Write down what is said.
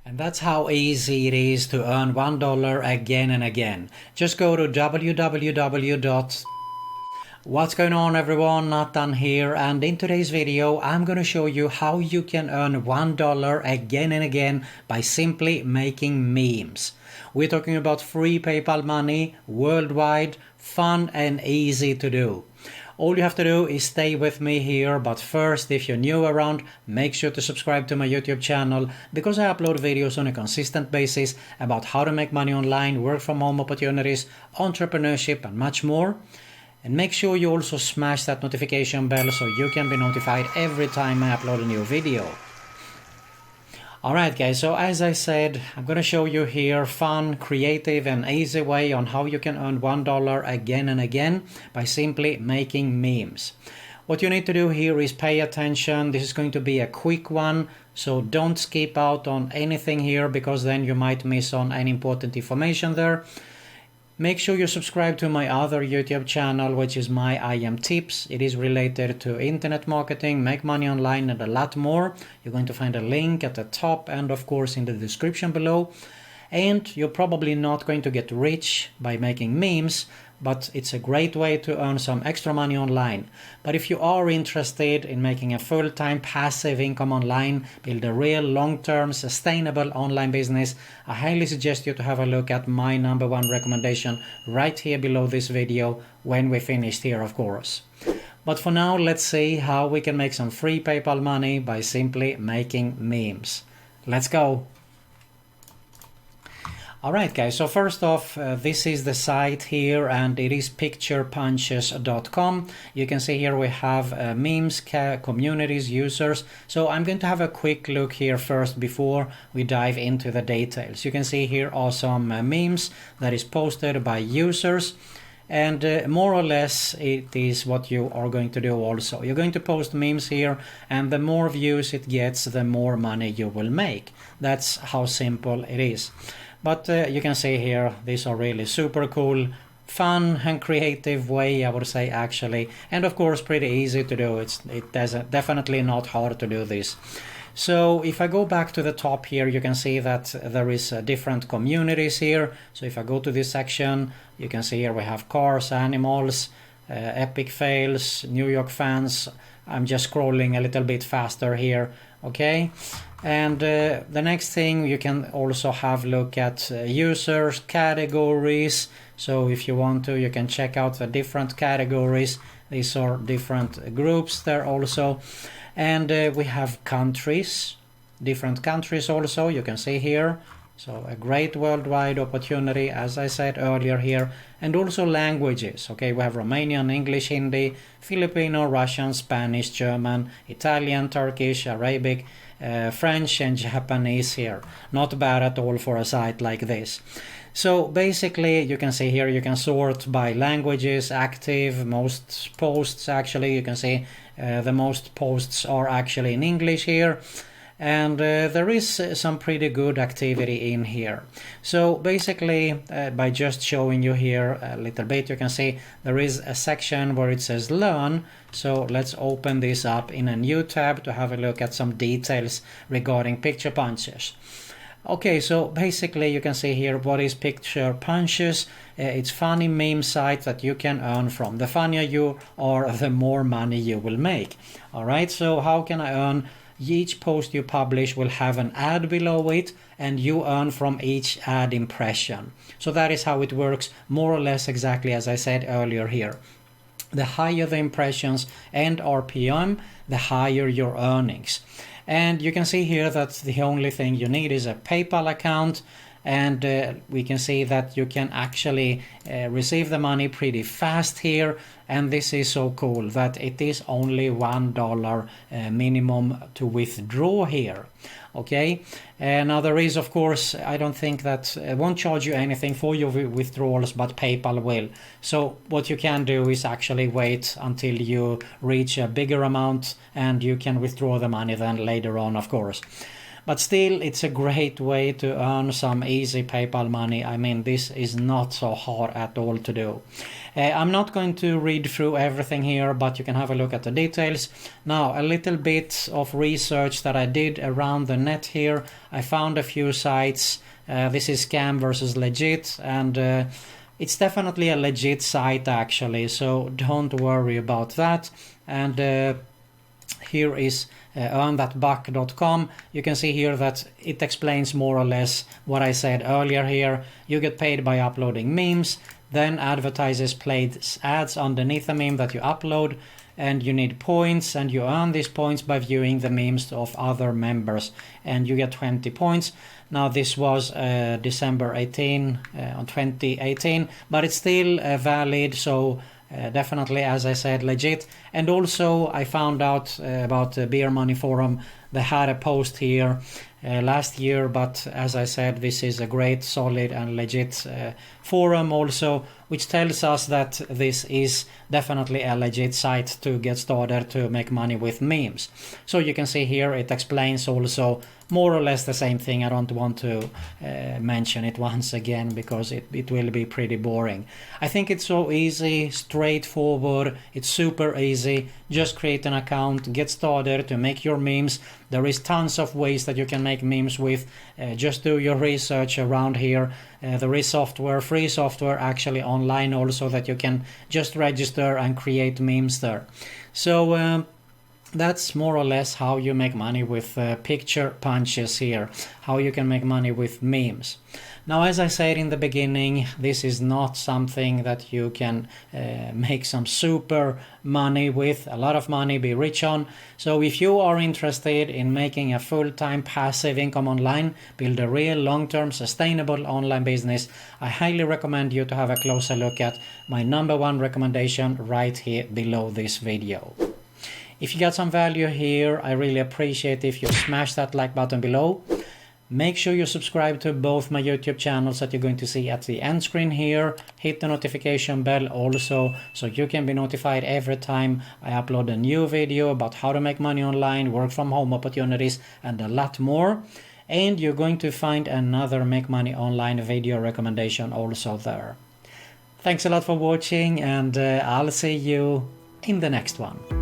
And that's how easy it is to earn $1 again and again. Just go to www. What's going on everyone, Nathan here, and in today's video I'm gonna show you how you can earn $1 again and again by simply making memes. We're talking about free PayPal money, worldwide, fun and easy to do. All you have to do is stay with me here, but first, if you're new around, make sure to subscribe to my YouTube channel because I upload videos on a consistent basis about how to make money online, work from home opportunities, entrepreneurship and much more. And make sure you also smash that notification bell so you can be notified every time I upload a new video. Alright guys, so as I said, I'm gonna show you here fun, creative and easy way on how you can earn $1 again and again by simply making memes. What you need to do here is pay attention. This is going to be a quick one, so don't skip out on anything here because then you might miss on any important information there. Make sure you subscribe to my other YouTube channel, which is My IM Tips. It is related to internet marketing, make money online and a lot more. You're going to find a link at the top and of course in the description below. And you're probably not going to get rich by making memes, but it's a great way to earn some extra money online. But if you are interested in making a full-time passive income online, build a real long-term sustainable online business, I highly suggest you to have a look at my #1 recommendation right here below this video when we finished here, of course. But for now, let's see how we can make some free PayPal money by simply making memes. Let's go! Alright guys, so first off, this is the site here and it is picturepunches.com. You can see here we have memes, communities, users. So I'm going to have a quick look here first before we dive into the details. You can see here awesome memes that is posted by users. And more or less it is what you are going to do also. You're going to post memes here and the more views it gets, the more money you will make. That's how simple it is. But you can see here, these are really super cool, fun and creative way, I would say actually. And of course pretty easy to do. It's definitely not hard to do this. So if I go back to the top here, you can see that there is different communities here. So if I go to this section, you can see here we have cars, animals, epic fails, New York fans. I'm just scrolling a little bit faster here, okay? And the next thing you can also have look at users, categories. So if you want to, you can check out the different categories. These are different groups there also. And we have countries, different countries also, you can see here. So a great worldwide opportunity, as I said earlier here, and also languages. Okay, we have Romanian, English, Hindi, Filipino, Russian, Spanish, German, Italian, Turkish, Arabic, French and Japanese here. Not bad at all for a site like this. So basically you can see here you can sort by languages, active, most posts actually. You can see the most posts are actually in English here. And there is some pretty good activity in here. So basically by just showing you here a little bit, you can see there is a section where it says learn. So let's open this up in a new tab to have a look at some details regarding Picture Punches. Okay, so basically you can see here what is Picture Punches. It's funny meme site that you can earn from. The funnier you are, the more money you will make. Alright, so how can I earn? Each post you publish will have an ad below it and you earn from each ad impression. So that is how it works, more or less exactly as I said earlier here. The higher the impressions and RPM, the higher your earnings. And you can see here that the only thing you need is a PayPal account. And we can see that you can actually receive the money pretty fast here, and this is so cool that it is only $1 minimum to withdraw here. Okay, now there is of course, I don't think that won't charge you anything for your withdrawals, but PayPal will. So what you can do is actually wait until you reach a bigger amount and you can withdraw the money then later on, of course. But still, it's a great way to earn some easy PayPal money. I mean, this is not so hard at all to do. I'm not going to read through everything here, but you can have a look at the details. Now, a little bit of research that I did around the net here. I found a few sites. This is Scam versus Legit, and it's definitely a legit site actually, so don't worry about that. And here is earnthatbuck.com. You can see here that it explains more or less what I said earlier here. You get paid by uploading memes, then advertisers place ads underneath the meme that you upload, and you need points, and you earn these points by viewing the memes of other members, and you get 20 points. Now this was December 18 on 2018, but it's still valid, so definitely, as I said, legit. And also I found out about the Beer Money Forum. They had a post here last year, but as I said, this is a great, solid and legit forum also, which tells us that this is definitely a legit site to get started to make money with memes. So you can see here it explains also more or less the same thing. I don't want to mention it once again because it will be pretty boring. I think it's so easy, straightforward, it's super easy. Just create an account, get started to make your memes. There is tons of ways that you can make memes with. Just do your research around here. There is software, free software actually online also, that you can just register and create memes there. So that's more or less how you make money with picture punches here, how you can make money with memes. Now, as I said in the beginning, this is not something that you can make some super money with, a lot of money, be rich on. So if you are interested in making a full-time passive income online, build a real long-term sustainable online business, I highly recommend you to have a closer look at my #1 recommendation right here below this video. If you got some value here, I really appreciate if you smash that like button below. Make sure you subscribe to both my YouTube channels that you're going to see at the end screen here. Hit the notification bell also, so you can be notified every time I upload a new video about how to make money online, work from home opportunities, and a lot more. And you're going to find another Make Money Online video recommendation also there. Thanks a lot for watching, and I'll see you in the next one.